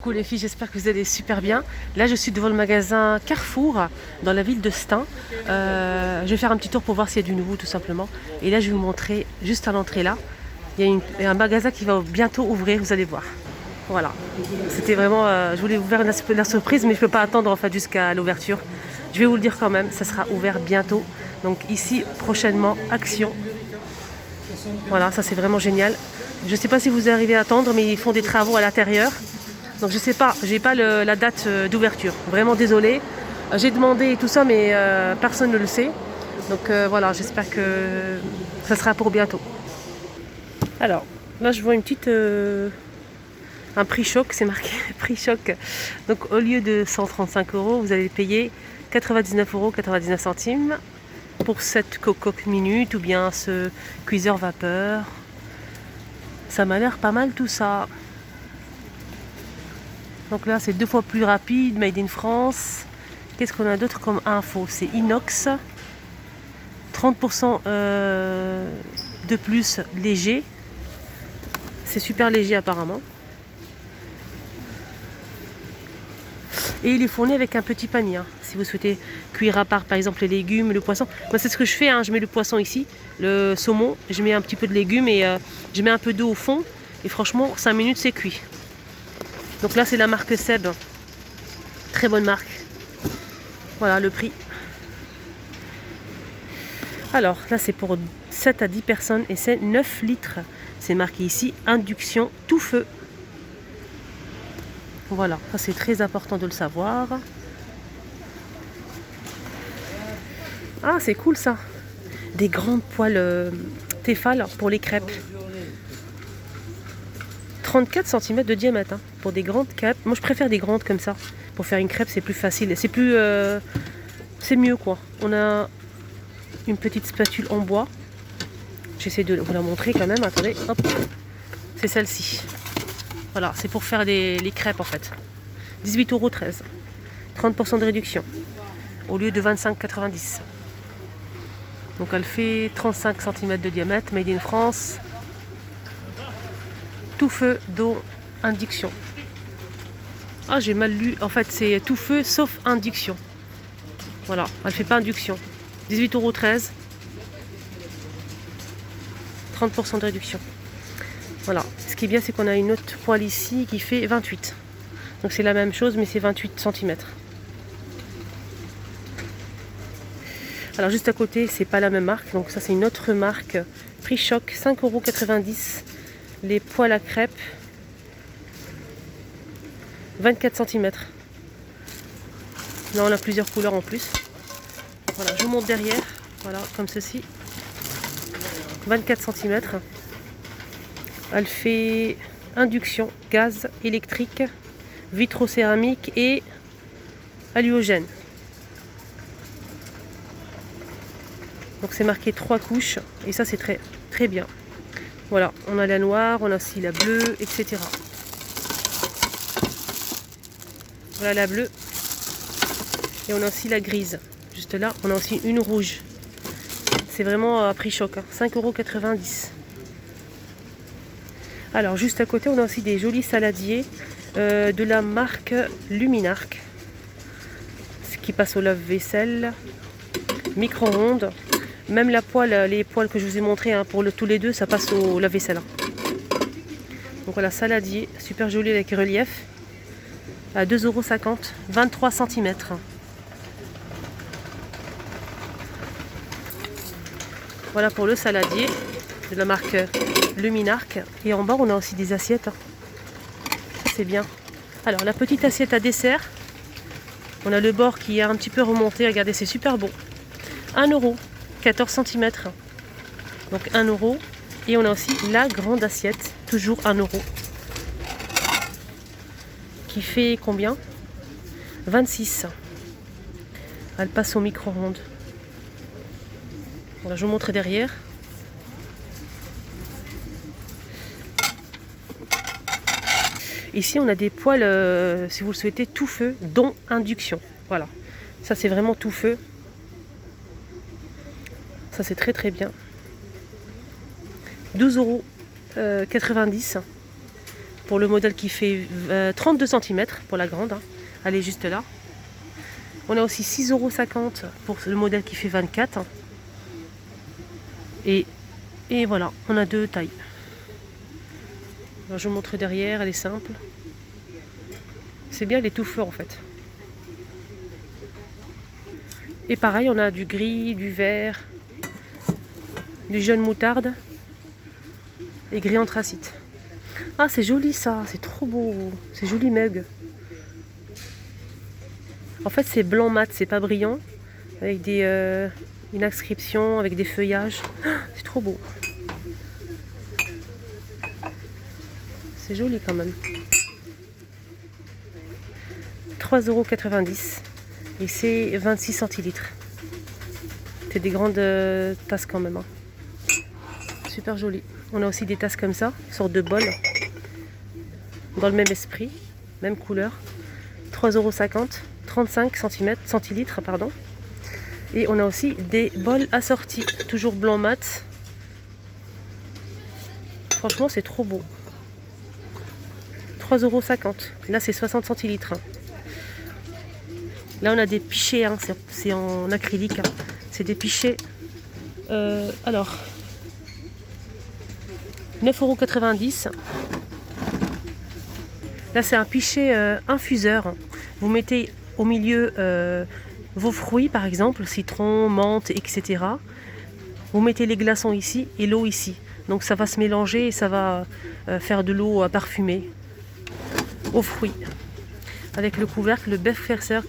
Coucou les filles, j'espère que vous allez super bien. Là je suis devant le magasin Carrefour dans la ville de Stein. Je vais faire un petit tour pour voir s'il y a du nouveau tout simplement. Et là je vais vous montrer juste à l'entrée là. Il y a un magasin qui va bientôt ouvrir, vous allez voir. Voilà. C'était vraiment, je voulais vous faire la surprise mais je ne peux pas attendre en fait jusqu'à l'ouverture. Je vais vous le dire quand même, ça sera ouvert bientôt. Donc ici prochainement, Action. Voilà, ça c'est vraiment génial. Je ne sais pas si vous arrivez à attendre mais ils font des travaux à l'intérieur. Donc je sais pas, j'ai pas la date d'ouverture. Vraiment désolée. J'ai demandé et tout ça, mais personne ne le sait. Donc voilà, j'espère que ça sera pour bientôt. Alors, là je vois un prix choc, c'est marqué prix choc. Donc au lieu de 135 €, vous allez payer 99,99 € pour cette cocotte minute ou bien ce cuiseur vapeur. Ça m'a l'air pas mal tout ça. Donc là, c'est 2 fois plus rapide, made in France. Qu'est-ce qu'on a d'autre comme info? C'est inox. 30% de plus léger. C'est super léger apparemment. Et il est fourni avec un petit panier. Si vous souhaitez cuire à part, par exemple, les légumes, le poisson. Moi, c'est ce que je fais. Je mets le poisson ici, le saumon. Je mets un petit peu de légumes et je mets un peu d'eau au fond. Et franchement, 5 minutes, c'est cuit. Donc là, c'est la marque Seb. Très bonne marque. Voilà le prix. Alors là, c'est pour 7 à 10 personnes et c'est 9 litres. C'est marqué ici, induction tout feu. Voilà, ça c'est très important de le savoir. Ah, c'est cool ça. Des grandes poêles Tefal pour les crêpes. 34 cm de diamètre pour des grandes crêpes. Moi je préfère des grandes comme ça. Pour faire une crêpe c'est plus facile. C'est mieux quoi. On a une petite spatule en bois. J'essaie de vous la montrer quand même. Attendez, hop. C'est celle-ci. Voilà, c'est pour faire les crêpes en fait. 18,13 €. 30% de réduction. Au lieu de 25,90 €. Donc elle fait 35 cm de diamètre. Made in France. Tout feu d'eau induction. Ah, j'ai mal lu. En fait, c'est tout feu sauf induction. Voilà, elle fait pas induction. 18,13 €. 30% de réduction. Voilà. Ce qui est bien, c'est qu'on a une autre poêle ici qui fait 28. Donc c'est la même chose, mais c'est 28 cm. Alors juste à côté, c'est pas la même marque. Donc ça, c'est une autre marque. Prix choc, 5,90 €. Les poêles à crêpes, 24 cm. Là, on a plusieurs couleurs en plus. Voilà, je vous montre derrière. Voilà, comme ceci. 24 cm. Elle fait induction, gaz, électrique, vitrocéramique et halogène. Donc c'est marqué 3 couches. Et ça, c'est très, très bien. Voilà, on a la noire, on a aussi la bleue, etc. Voilà la bleue. Et on a aussi la grise. Juste là, on a aussi une rouge. C'est vraiment à prix choc. 5,90 €. Alors, juste à côté, on a aussi des jolis saladiers de la marque Luminarc. Ce qui passe au lave-vaisselle. Micro-ondes. Même la poêle, les poêles que je vous ai montrées, pour tous les deux, ça passe au lave-vaisselle. Donc voilà, saladier, super joli avec relief. À 2,50 €, 23 cm. Voilà pour le saladier de la marque Luminarc. Et en bas, on a aussi des assiettes. C'est bien. Alors, la petite assiette à dessert. On a le bord qui est un petit peu remonté. Regardez, c'est super beau. 1 €. 14 cm. Donc 1 €. Et on a aussi la grande assiette, toujours 1 €. Qui fait combien? 26. Elle passe au micro-ondes. Voilà, je vous montre derrière. Ici, on a des poêles, si vous le souhaitez, tout feu, dont induction. Voilà. Ça, c'est vraiment tout feu. Ça c'est très très bien. 12,90 €. pour le modèle qui fait 32 cm pour la grande. Hein. Elle est juste là. On a aussi 6,50 € pour le modèle qui fait 24. Et voilà, on a deux tailles. Alors, je vous montre derrière, elle est simple. C'est bien les tout feux en fait. Et pareil, on a du gris, du vert, du jaune moutarde et gris anthracite. Ah, c'est joli ça, c'est trop beau. C'est joli mug. En fait, c'est blanc mat, c'est pas brillant. Avec une inscription, avec des feuillages. C'est trop beau. C'est joli quand même. 3,90 € et c'est 26 centilitres. C'est des grandes tasses quand même. Hein. Super joli. On a aussi des tasses comme ça, sorte de bol. Dans le même esprit, même couleur. 3,50 €, 35 centilitres. Pardon. Et on a aussi des bols assortis, toujours blanc mat. Franchement, c'est trop beau. 3,50 €. Là, c'est 60 centilitres. Là, on a des pichets, hein. C'est en acrylique. Hein. C'est des pichets. Alors, 9,90 €. Là, c'est un pichet infuseur. Vous mettez au milieu vos fruits, par exemple, citron, menthe, etc. Vous mettez les glaçons ici et l'eau ici. Donc, ça va se mélanger et ça va faire de l'eau parfumée aux fruits. Avec le couvercle, le Bergförster,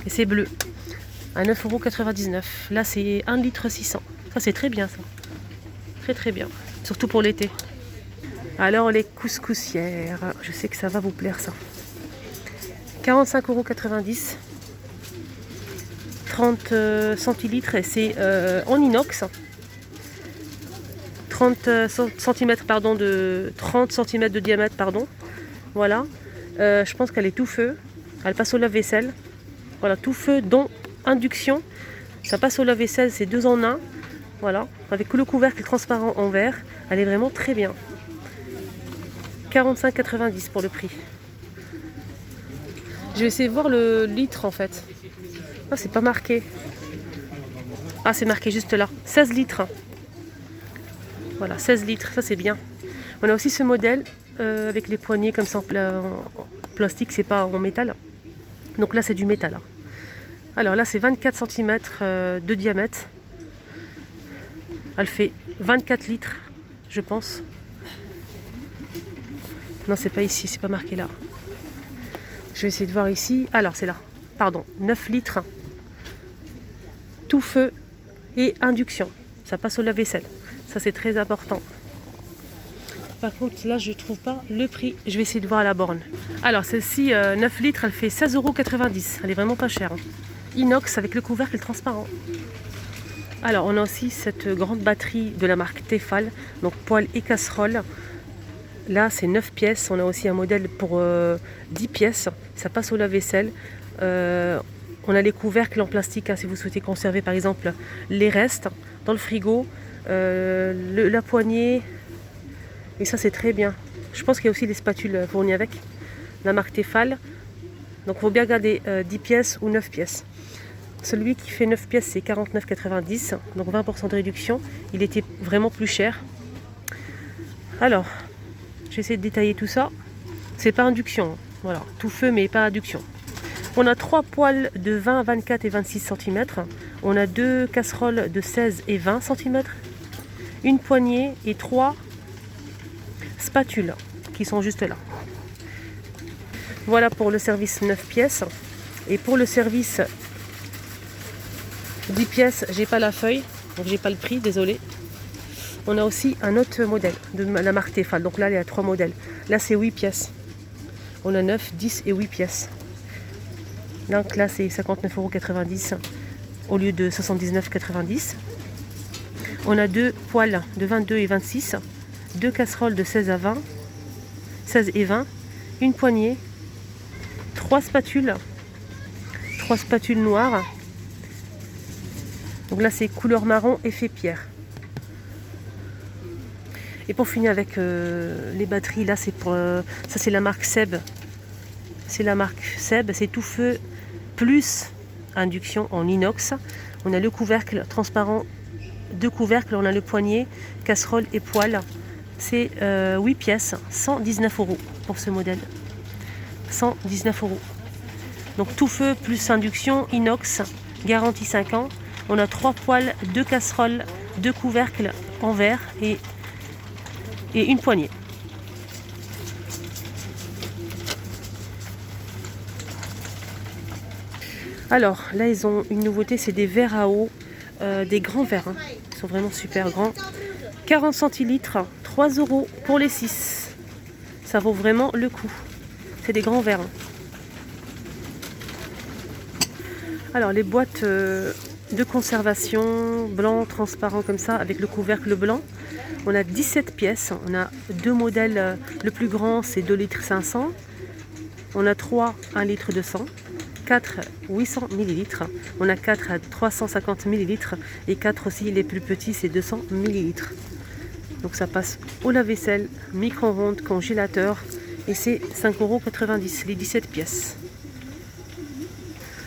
et c'est bleu. À 9,99 €. Là, c'est 1,6 litre. Ça, c'est très bien, ça. Très, très bien. Surtout pour l'été. Alors, les couscoussières. Je sais que ça va vous plaire, ça. 45,90 €. 30 centilitres. Et c'est en inox. 30 cm, pardon, de 30 cm de diamètre, pardon. Voilà. Je pense qu'elle est tout feu. Elle passe au lave-vaisselle. Voilà, tout feu, dont induction. Ça passe au lave-vaisselle, c'est 2 en 1. Voilà, avec le couvercle transparent en verre. Elle est vraiment très bien. 45,90 € pour le prix. Je vais essayer de voir le litre en fait. Ah, c'est pas marqué. Ah, c'est marqué juste là. 16 litres. Voilà, 16 litres, ça c'est bien. On a aussi ce modèle avec les poignées comme ça en plastique, c'est pas en métal. Donc là, c'est du métal. Alors là, c'est 24 cm de diamètre. Elle fait 24 litres, je pense. Non, c'est pas ici, c'est pas marqué là. Je vais essayer de voir ici. Alors, c'est là. Pardon, 9 litres. Tout feu et induction. Ça passe au lave-vaisselle. Ça, c'est très important. Par contre, là, je ne trouve pas le prix. Je vais essayer de voir à la borne. Alors, celle-ci, 9 litres, elle fait 16,90 €. Elle est vraiment pas chère. Hein. Inox avec le couvercle transparent. Alors, on a aussi cette grande batterie de la marque Tefal. Donc, poêle et casserole. Là, c'est 9 pièces. On a aussi un modèle pour 10 pièces. Ça passe au lave-vaisselle. On a les couvercles en plastique, hein, si vous souhaitez conserver, par exemple, les restes dans le frigo. La poignée. Et ça, c'est très bien. Je pense qu'il y a aussi des spatules fournies avec. La marque Tefal. Donc, il faut bien garder 10 pièces ou 9 pièces. Celui qui fait 9 pièces, c'est 49,90 €. Donc, 20% de réduction. Il était vraiment plus cher. Alors, j'essaie de détailler tout ça. C'est pas induction. Voilà, tout feu, mais pas induction. On a 3 poêles de 20, 24 et 26 cm. On a 2 casseroles de 16 et 20 cm. Une poignée et 3 spatules qui sont juste là. Voilà pour le service 9 pièces. Et pour le service 10 pièces, j'ai pas la feuille, donc j'ai pas le prix, désolé. On a aussi un autre modèle de la marque Tefal. Donc là, il y a 3 modèles. Là, c'est 8 pièces. On a 9, 10 et 8 pièces. Donc là, c'est 59,90 € au lieu de 79,90 €. On a 2 poêles de 22 et 26. 2 casseroles de 16 et 20. Une poignée. 3 spatules. 3 spatules noires. Donc là, c'est couleur marron effet pierre. Et pour finir avec les batteries, là c'est pour ça, c'est la marque Seb. C'est la marque Seb, c'est tout feu plus induction en inox. On a le couvercle transparent, 2 couvercles, on a le poignet, casserole et poêle. C'est 8 pièces, 119 € pour ce modèle. 119 €. Donc tout feu plus induction, inox, garantie 5 ans. On a 3 poêles, 2 casseroles, 2 couvercles en verre et une poignée. Alors là ils ont une nouveauté, c'est des verres à eau, des grands verres, hein. Ils sont vraiment super grands. 40 centilitres, 3 € pour les 6. Ça vaut vraiment le coup. C'est des grands verres, hein. Alors les boîtes de conservation blanc transparent comme ça avec le couvercle blanc, on a 17 pièces. On a 2 modèles, le plus grand c'est 2 litres 500, on a 3 1 litre 200, 4 800 ml, on a 4 à 350 ml et 4 aussi les plus petits c'est 200 ml. Donc ça passe au lave-vaisselle, micro-ondes, congélateur et c'est 5,90 € les 17 pièces.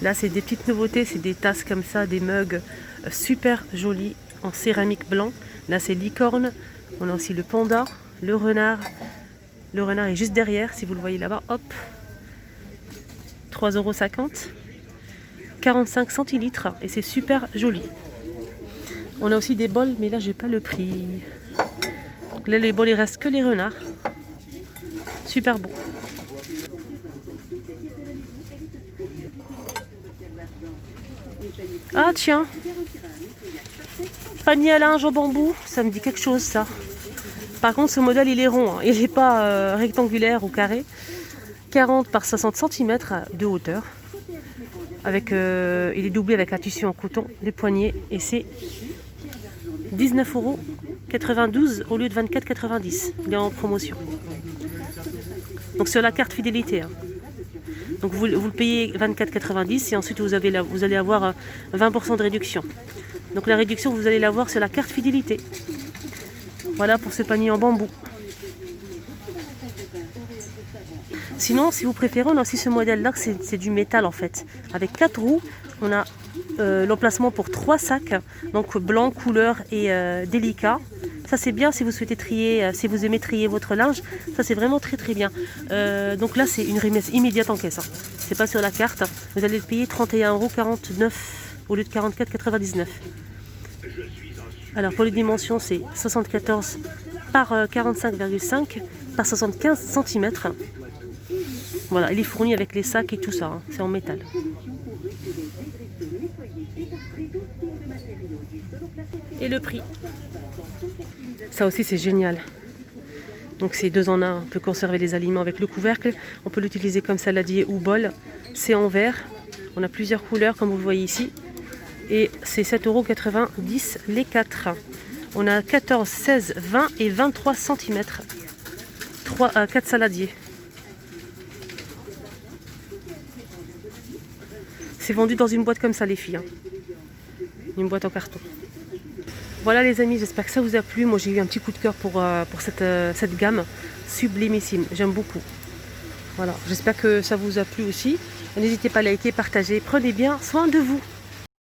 Là c'est des petites nouveautés, c'est des tasses comme ça, des mugs super jolis en céramique blanc. Là c'est licorne, on a aussi le panda, le renard. Le renard est juste derrière si vous le voyez là-bas, hop. 3,50 €, 45 centilitres et c'est super joli. On a aussi des bols, mais là j'ai pas le prix. Là les bols il reste que les renards. Super bon. Ah tiens, panier à linge en bambou, ça me dit quelque chose ça. Par contre ce modèle il est rond, hein. Il n'est pas rectangulaire ou carré. 40 par 60 cm de hauteur. Avec, il est doublé avec un tissu en coton, les poignets et c'est 19,92 € au lieu de 24,90 €. Il est en promotion. Donc sur la carte fidélité, hein. Donc vous le payez 24,90 € et ensuite vous allez avoir 20% de réduction. Donc la réduction vous allez l'avoir sur la carte fidélité. Voilà pour ce panier en bambou. Sinon si vous préférez on a aussi ce modèle là, c'est du métal en fait. Avec 4 roues, on a l'emplacement pour 3 sacs, donc blanc, couleur et délicat. Ça c'est bien si vous souhaitez trier, si vous aimez trier votre linge, ça c'est vraiment très très bien. Donc là c'est une remise immédiate en caisse, hein. C'est pas sur la carte, vous allez le payer 31,49 € au lieu de 44,99 €. Alors pour les dimensions c'est 74 par 45,5 par 75 cm. Voilà, il est fourni avec les sacs et tout ça, hein. C'est en métal. Et le prix. Ça aussi c'est génial. Donc c'est 2 en 1, on peut conserver les aliments avec le couvercle, on peut l'utiliser comme saladier ou bol. C'est en verre, on a plusieurs couleurs comme vous le voyez ici. Et c'est 7,90 € les 4. On a 14, 16, 20 et 23 cm. 4 saladiers. C'est vendu dans une boîte comme ça les filles, hein. Une boîte en carton. Voilà les amis, j'espère que ça vous a plu. Moi j'ai eu un petit coup de cœur pour cette gamme sublimissime, j'aime beaucoup. Voilà, j'espère que ça vous a plu aussi. N'hésitez pas à liker, partager, prenez bien soin de vous.